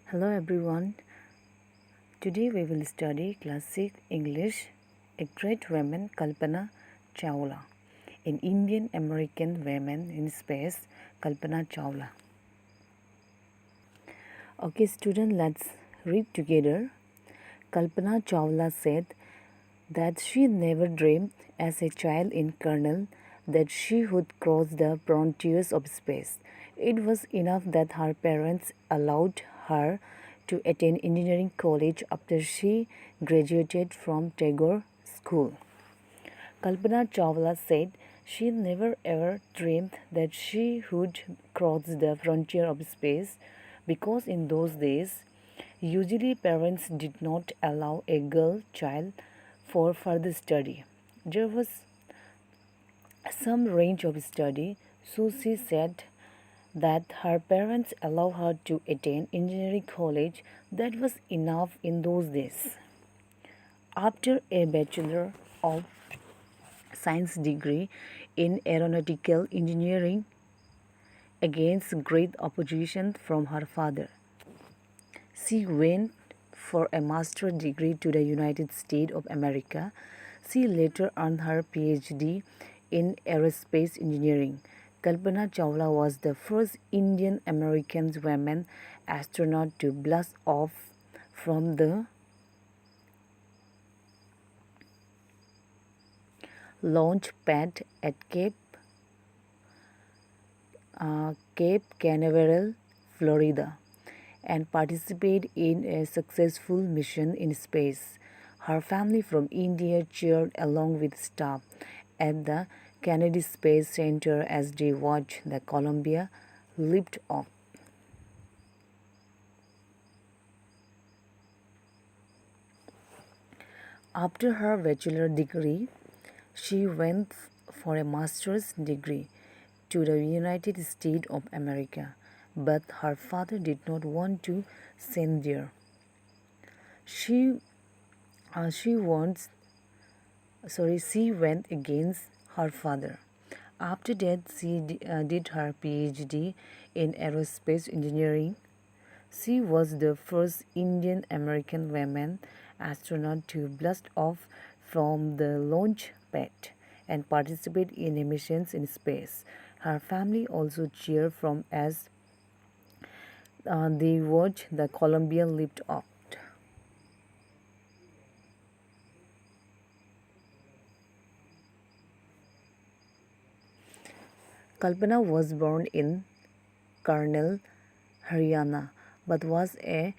Hello everyone. Today we will study classic English, a great woman Kalpana Chawla, an Indian American woman in space Kalpana Chawla. Okay student, let's read together. Kalpana Chawla said that she never dreamed as a child in Colonel that she would cross the frontiers of space. It was enough that her parents allowed her to attend engineering college after she graduated from Tagore School. Kalpana Chawla said she never ever dreamed that she would cross the frontier of space because in those days, usually parents did not allow a girl child for further study. There was some range of study, so she said that her parents allowed her to attend engineering college. That was enough in those days. After a Bachelor of Science degree in aeronautical engineering against great opposition from her father, she went for a master's degree to the United States of America. She later earned her PhD in aerospace engineering. Kalpana Chawla was the first Indian American woman astronaut to blast off from the launch pad at Cape Canaveral, Florida, and participate in a successful mission in space. Her family from India cheered along with staff at the Kennedy Space Center as they watched the Columbia lift off. After her bachelor degree, she went for a master's degree to the United States of America, but her father did not want to send there. She she wants she went against her father. After that, she did her PhD in aerospace engineering. She was the first Indian American woman astronaut to blast off from the launch pad and participate in missions in space. Her family also cheered from as they watched the Columbia lift off. Kalpana was born in Karnal, Haryana, but was a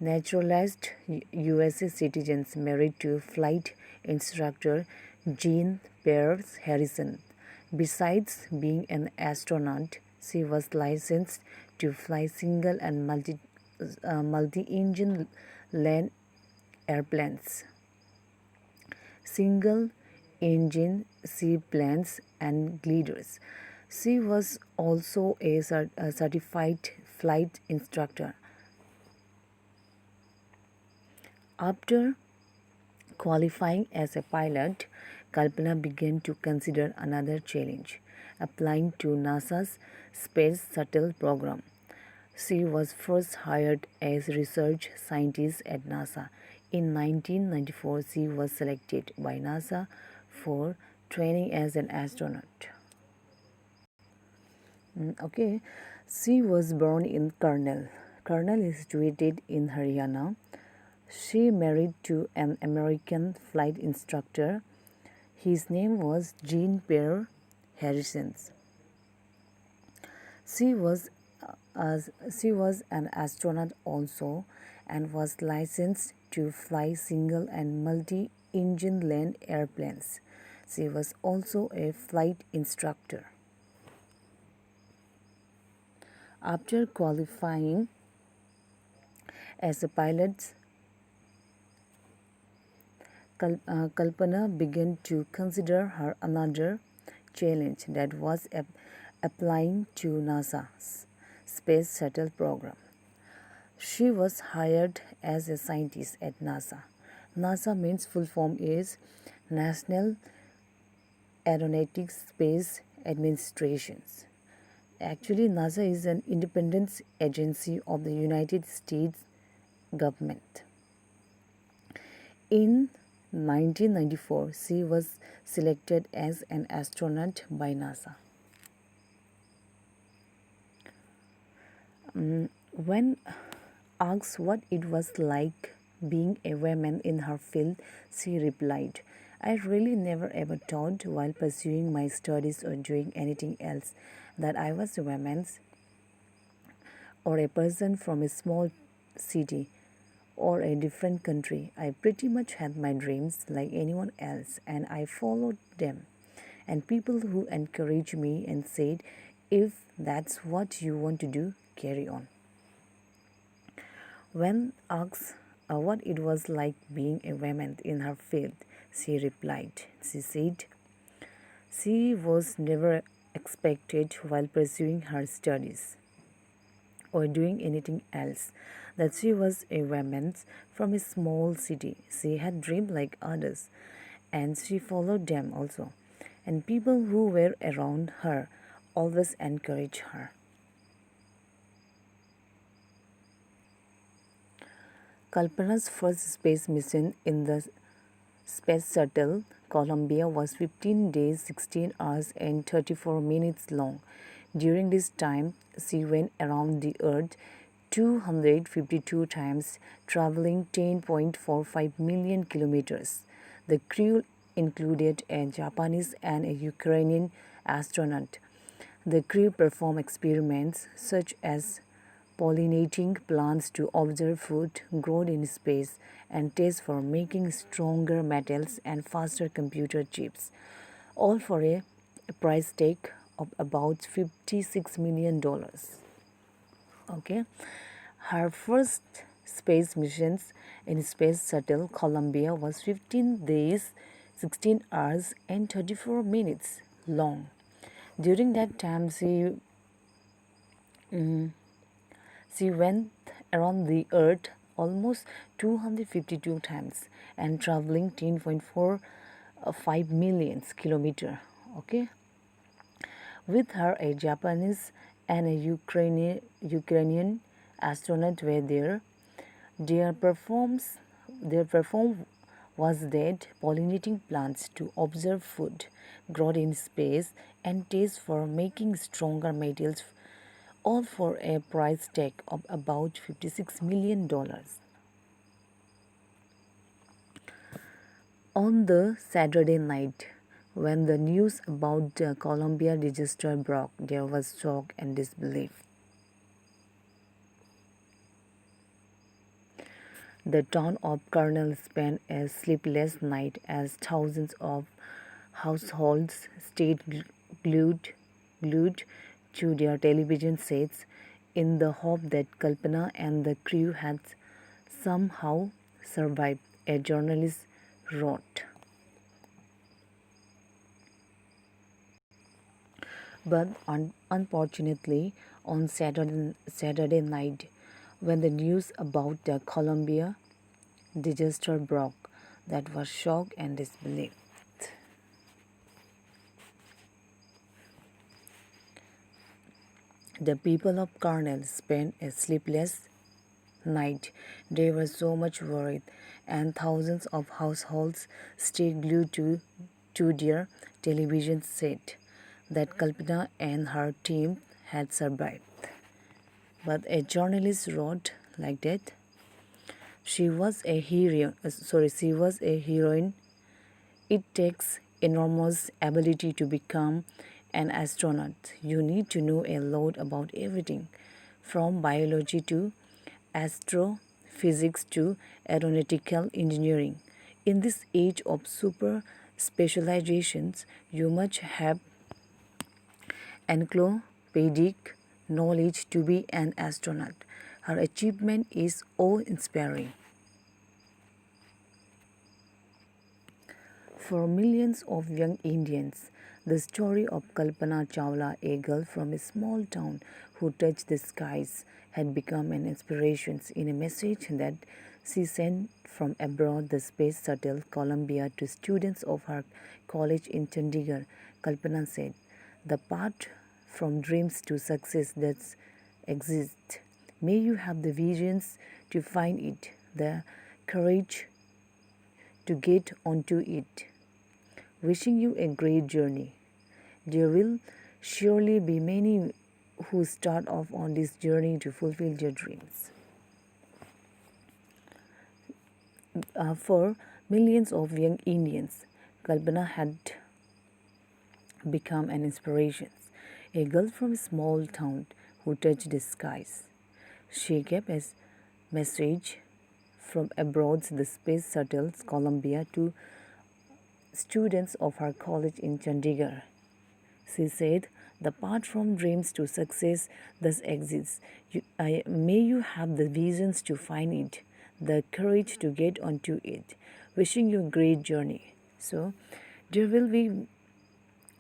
naturalized USA citizen married to flight instructor Jean Pierre Harrison. Besides being an astronaut, she was licensed to fly single and multi-engine land airplanes, single engine seaplanes and gliders. She was also a certified flight instructor. After qualifying as a pilot, Kalpana began to consider another challenge, applying to NASA's Space Shuttle program. She was first hired as research scientist at NASA. In 1994, she was selected by NASA for training as an astronaut. Okay, she was born in Karnal. Karnal is situated in Haryana. She married to an American flight instructor. His name was Jean Pierre Harrison. She was she was an astronaut also and was licensed to fly single and multi-engine land airplanes. She was also a flight instructor. After qualifying as a pilot, Kalpana began to consider her another challenge, that was applying to NASA's Space Shuttle program. She was hired as a scientist at NASA. NASA means full form is National Aeronautics Space Administration. Actually, NASA is an independent agency of the United States government. In 1994, she was selected as an astronaut by NASA. When asked what it was like being a woman in her field, she replied, I really never ever thought while pursuing my studies or doing anything else that I was a woman or a person from a small city or a different country. I pretty much had my dreams like anyone else and I followed them. And people who encouraged me and said, if that's what you want to do, carry on. When asked what it was like being a woman in her field, she replied, she said, she was never expected while pursuing her studies or doing anything else that she was a woman from a small city. She had dreams like others and she followed them also. And people who were around her always encouraged her. Kalpana's first space mission in the Space Shuttle Columbia was 15 days, 16 hours, and 34 minutes long. During this time, she went around the Earth 252 times, traveling 10.45 million kilometers. The crew included a Japanese and a Ukrainian astronaut. The crew performed experiments such as pollinating plants to observe food grown in space and test for making stronger metals and faster computer chips, all for a price tag of about $56 million. Okay, her first space missions in Space Shuttle Columbia was 15 days, 16 hours, and 34 minutes long. During that time, she went around the Earth almost 252 times and traveling 10.45 million kilometers. Okay, with her, a Japanese and a Ukrainian astronaut were there. Their perform was that pollinating plants to observe food grown in space and test for making stronger metals, all for a price tag of about $56 million. On the Saturday night, when the news about the Columbia disaster broke, there was shock and disbelief. The town of Kernel spent a sleepless night as thousands of households stayed glued to their television sets in the hope that Kalpana and the crew had somehow survived, a journalist wrote. But unfortunately, on Saturday night, when the news about the Columbia disaster broke, that was shock and disbelief. The people of Kernel spent a sleepless night. They were so much worried, and thousands of households stayed glued to their television set that Kalpana and her team had survived. But a journalist wrote like that. She was a hero. She was a heroine. It takes enormous ability to become an astronaut. You need to know a lot about everything, from biology to astrophysics to aeronautical engineering. In this age of super specializations, you must have encyclopedic knowledge to be an astronaut. Her achievement is awe-inspiring. For millions of young Indians, the story of Kalpana Chawla, a girl from a small town who touched the skies, had become an inspiration in a message that she sent from abroad the space shuttle Columbia to students of her college in Chandigarh. Kalpana said, the path from dreams to success does exist. May you have the visions to find it, the courage to get onto it. Wishing you a great journey. There will surely be many who start off on this journey to fulfill their dreams. For millions of young Indians, Kalpana had become an inspiration, a girl from a small town who touched the skies. She gave a message from abroad, the space shuttle Columbia, to students of her college in Chandigarh. She said, "The path from dreams to success thus exists. May you have the visions to find it, the courage to get onto it. Wishing you a great journey." So, there will be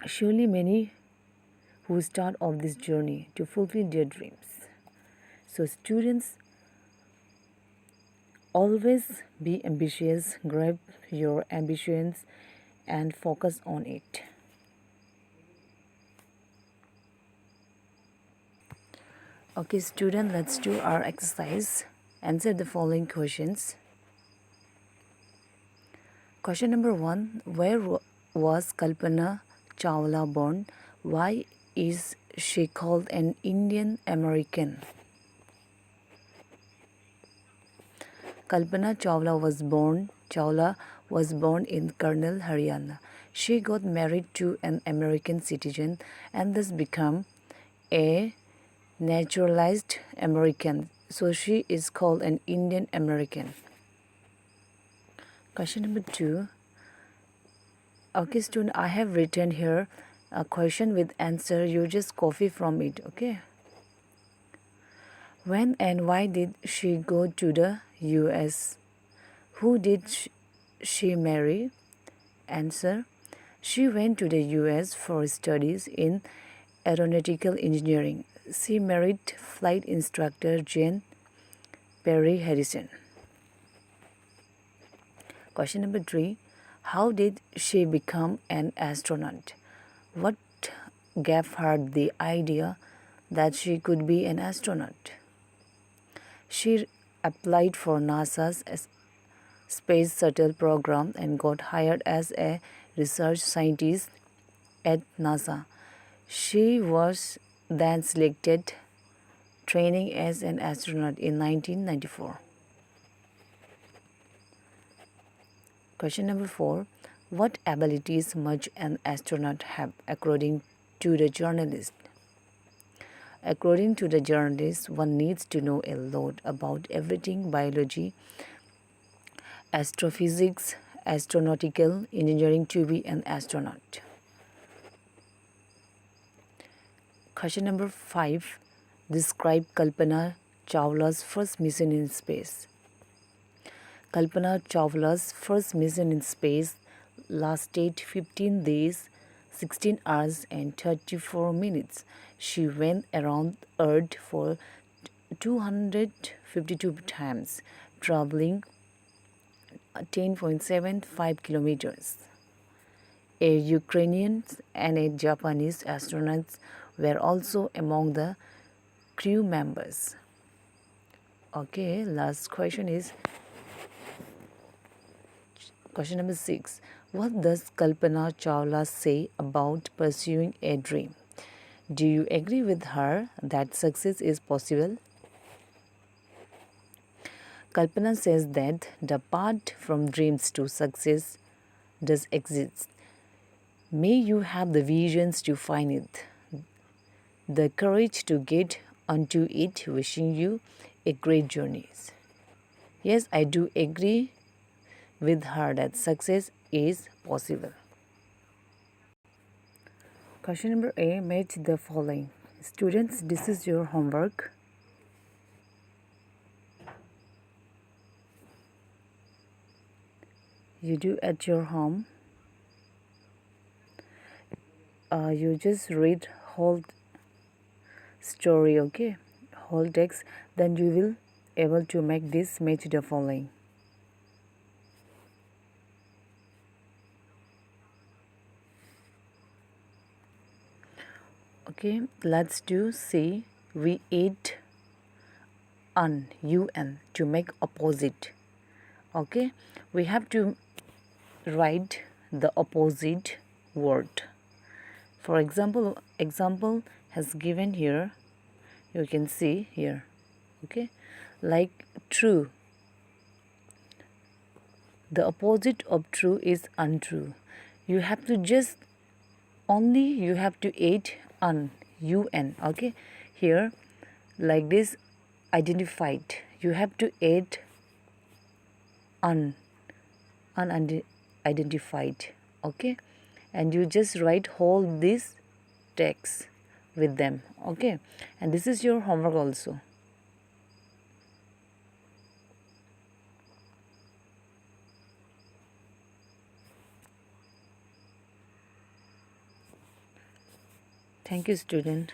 surely many who start off this journey to fulfill their dreams. So, students, always be ambitious, grab your ambitions, and focus on it. Okay, student, let's do our exercise. Answer the following questions. Question number 1. Where was Kalpana Chawla born? Why is she called an Indian American? Kalpana Chawla was born in Karnal, Haryana. She got married to an American citizen and thus became a naturalized American. So she is called an Indian American. Question number 2. Okay, student, I have written here a question with answer. You just copy from it, okay? When and why did she go to the US? Who did she marry? Answer. She went to the US for studies in aeronautical engineering. She married flight instructor Jane Perry Harrison. Question number 3. How did she become an astronaut? What gave her the idea that she could be an astronaut? She applied for NASA's space shuttle program and got hired as a research scientist at NASA. She was then selected training as an astronaut in 1994. Question number 4. What abilities must an astronaut have according to the journalist? According to the journalist, one needs to know a lot about everything: biology, astrophysics, astronautical engineering to be an astronaut. Question number 5. Describe Kalpana Chawla's first mission in space. Kalpana Chawla's first mission in space lasted 15 days, 16 hours and 34 minutes. She went around Earth for 252 times, traveling 10.75 kilometers. A Ukrainian and a Japanese astronauts were also among the crew members. Okay, last question is question number 6. What does Kalpana Chawla say about pursuing a dream? Do you agree with her that success is possible? Kalpana says that the path from dreams to success does exist. May you have the visions to find it, the courage to get onto it. Wishing you a great journey. Yes, I do agree with her that success is possible. Question number A. Match the following. Students, this is your homework. You do at your home. You just read whole story, okay, whole text, then you will able to make this match the following. Okay, let's do. See, we ate un, to make opposite. Okay, we have to write the opposite word. For example, has given here, you can see here. Okay, like true, the opposite of true is untrue. You have to just only you have to add un. Okay, here like this, identified, you have to add unidentified. Okay, and you just write whole this text with them. Okay, and this is your homework also. Thank you, student.